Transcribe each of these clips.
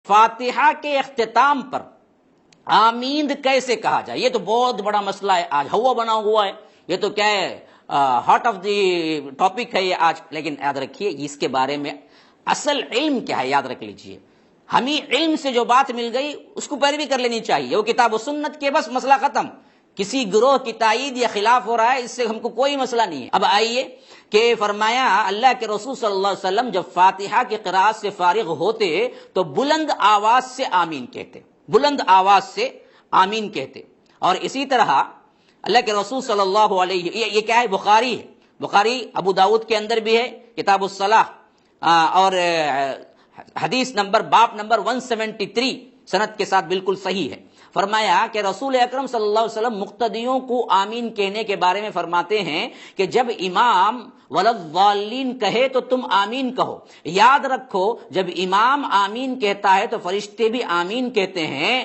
فاتحہ کے اختتام پر آمین کیسے کہا جائے، یہ تو بہت بڑا مسئلہ ہے، آج ہوا بنا ہوا ہے، یہ تو کیا ہے، ہارٹ آف دی ٹاپک ہے یہ آج. لیکن یاد رکھیے اس کے بارے میں اصل علم کیا ہے، یاد رکھ لیجئے. ہمیں علم سے جو بات مل گئی اس کو پیروی کر لینی چاہیے، وہ کتاب و سنت کے بس مسئلہ ختم. کسی گروہ کی تائید یا خلاف ہو رہا ہے، اس سے ہم کو کوئی مسئلہ نہیں ہے. اب آئیے کہ فرمایا اللہ کے رسول صلی اللہ علیہ وسلم جب فاتحہ کی قراءت سے فارغ ہوتے تو بلند آواز سے آمین کہتے، بلند آواز سے آمین کہتے. اور اسی طرح اللہ کے رسول صلی اللہ علیہ یہ کیا ہے، بخاری ہے، بخاری ابو داؤد کے اندر بھی ہے کتاب الصلاۃ، اور حدیث نمبر باب نمبر 173 سند کے ساتھ بالکل صحیح ہے. فرمایا کہ رسول اکرم صلی اللہ علیہ وسلم مقتدیوں کو آمین کہنے کے بارے میں فرماتے ہیں کہ جب امام ولضالین کہے تو تم آمین کہو. یاد رکھو جب امام آمین کہتا ہے تو فرشتے بھی آمین کہتے ہیں.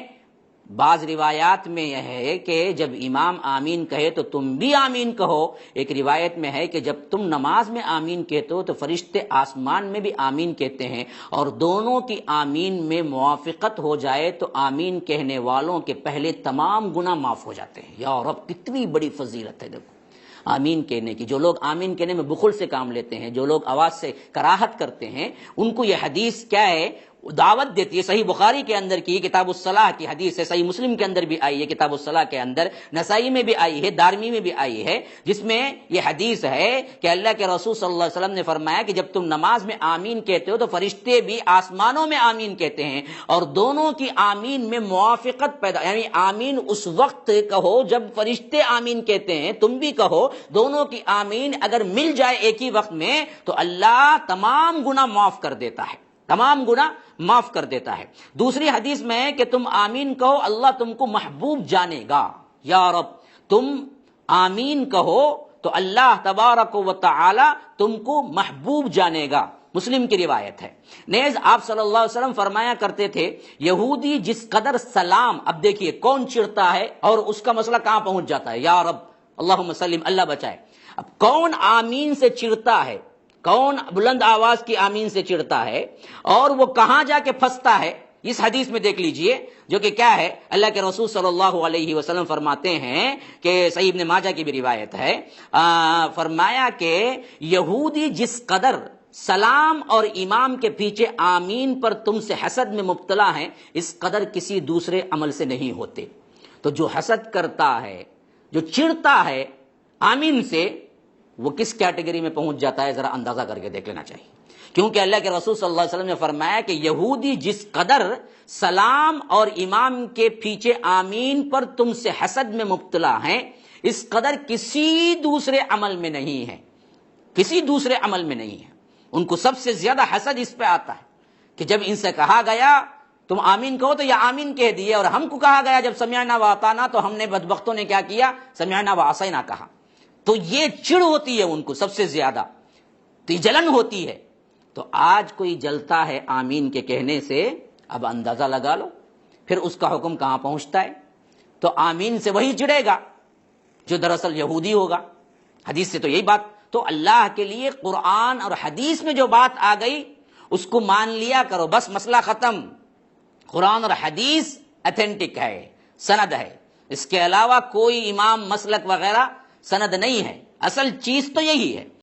بعض روایات میں یہ ہے کہ جب امام آمین کہے تو تم بھی آمین کہو. ایک روایت میں ہے کہ جب تم نماز میں آمین کہتے ہو تو فرشتے آسمان میں بھی آمین کہتے ہیں، اور دونوں کی آمین میں موافقت ہو جائے تو آمین کہنے والوں کے پہلے تمام گناہ معاف ہو جاتے ہیں. یا رب کتنی بڑی فضیلت ہے دیکھو آمین کہنے کی. جو لوگ آمین کہنے میں بخل سے کام لیتے ہیں، جو لوگ آواز سے کراہت کرتے ہیں، ان کو یہ حدیث کیا ہے، دعوت دیتی ہے. صحیح بخاری کے اندر کی کتاب الصلاح کی حدیث ہے، صحیح مسلم کے اندر بھی آئی ہے کتاب الصلاح کے اندر، نسائی میں بھی آئی ہے، دارمی میں بھی آئی ہے، جس میں یہ حدیث ہے کہ اللہ کے رسول صلی اللہ علیہ وسلم نے فرمایا کہ جب تم نماز میں آمین کہتے ہو تو فرشتے بھی آسمانوں میں آمین کہتے ہیں، اور دونوں کی آمین میں موافقت پیدا، یعنی آمین اس وقت کہو جب فرشتے آمین کہتے ہیں، تم بھی کہو. دونوں کی آمین اگر مل جائے ایک ہی وقت میں تو اللہ تمام گناہ معاف کر دیتا ہے، تمام گناہ معاف کر دیتا ہے. دوسری حدیث میں ہے کہ تم آمین کہو اللہ تم کو محبوب جانے گا. یا رب تم آمین کہو تو اللہ تبارک و تعالی تم کو محبوب جانے گا. مسلم کی روایت ہے. نیز آپ صلی اللہ علیہ وسلم فرمایا کرتے تھے یہودی جس قدر سلام، اب دیکھیے کون چڑھتا ہے اور اس کا مسئلہ کہاں پہنچ جاتا ہے، یا رب اللہم سلم، اللہ بچائے. اب کون آمین سے چڑھتا ہے، کون بلند آواز کی آمین سے چڑھتا ہے، اور وہ کہاں جا کے پھنستا ہے، اس حدیث میں دیکھ لیجئے جو کہ کیا ہے. اللہ کے رسول صلی اللہ علیہ وسلم فرماتے ہیں کہ صحیح ابن ماجہ کی بھی روایت ہے، فرمایا کہ یہودی جس قدر سلام اور امام کے پیچھے آمین پر تم سے حسد میں مبتلا ہیں، اس قدر کسی دوسرے عمل سے نہیں ہوتے. تو جو حسد کرتا ہے، جو چڑھتا ہے آمین سے، وہ کس کیٹیگری میں پہنچ جاتا ہے ذرا اندازہ کر کے دیکھ لینا چاہیے. کیونکہ اللہ کے رسول صلی اللہ علیہ وسلم نے فرمایا کہ یہودی جس قدر سلام اور امام کے پیچھے آمین پر تم سے حسد میں مبتلا ہیں، اس قدر کسی دوسرے عمل میں نہیں ہے، کسی دوسرے عمل میں نہیں ہے. ان کو سب سے زیادہ حسد اس پہ آتا ہے کہ جب ان سے کہا گیا تم آمین کہو تو یہ آمین کہہ دیے، اور ہم کو کہا گیا جب سمعنا و اطعنا تو ہم نے بدبختوں نے کیا کیا، سمعنا و عصینا کہا. تو یہ چڑ ہوتی ہے ان کو سب سے زیادہ، تو یہ جلن ہوتی ہے. تو آج کوئی جلتا ہے آمین کے کہنے سے، اب اندازہ لگا لو پھر اس کا حکم کہاں پہنچتا ہے. تو آمین سے وہی چڑھے گا جو دراصل یہودی ہوگا. حدیث سے تو یہی بات، تو اللہ کے لیے قرآن اور حدیث میں جو بات آ گئی اس کو مان لیا کرو، بس مسئلہ ختم. قرآن اور حدیث ایتھینٹک ہے، سند ہے، اس کے علاوہ کوئی امام مسلک وغیرہ سند نہیں ہے. اصل چیز تو یہی ہے.